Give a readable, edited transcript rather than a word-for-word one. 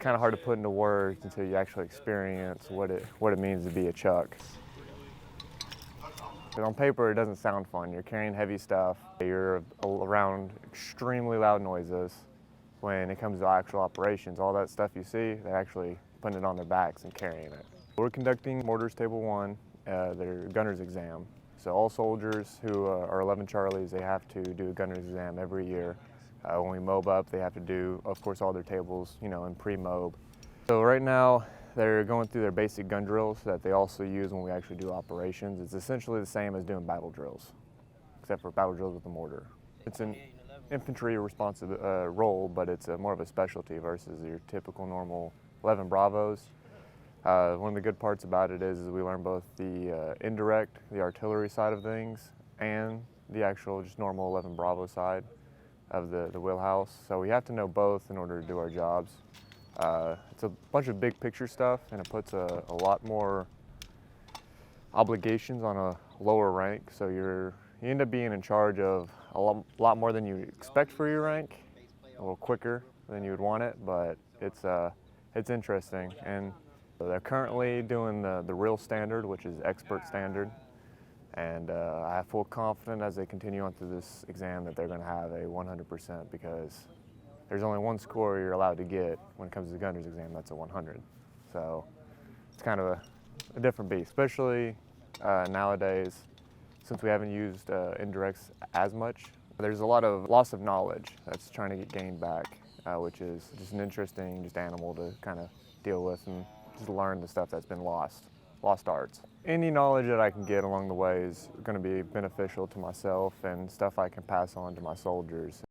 kind of hard to put into words until you actually experience what it means to be a Chuck. But on paper, it doesn't sound fun. You're carrying heavy stuff. You're around extremely loud noises. When it comes to actual operations, all that stuff you see, they're actually putting it on their backs and carrying it. We're conducting Mortars Table 1, their gunner's exam. So all soldiers who are 11 Charlies, they have to do a gunner's exam every year. When we mob up, they have to do, of course, all their tables, in pre-mob. So right now, they're going through their basic gun drills that they also use when we actually do operations. It's essentially the same as doing battle drills, except for battle drills with the mortar. It's an infantry responsive role, but it's more of a specialty versus your typical normal 11 Bravos. One of the good parts about it is we learn both the indirect, the artillery side of things, and the actual just normal 11 Bravo side of the wheelhouse. So we have to know both in order to do our jobs. It's a bunch of big picture stuff, and it puts a lot more obligations on a lower rank. So you end up being in charge of a lot more than you expect for your rank, a little quicker than you would want it, but it's interesting. And they're currently doing the real standard, which is expert standard. And I have full confidence as they continue on through this exam that they're going to have a 100% because there's only one score you're allowed to get when it comes to the gunner's exam, that's a 100. So it's kind of a different beast, especially nowadays since we haven't used indirects as much. There's a lot of loss of knowledge that's trying to get gained back, which is just an interesting animal to kind of deal with and just learn the stuff that's been lost arts. Any knowledge that I can get along the way is going to be beneficial to myself and stuff I can pass on to my soldiers.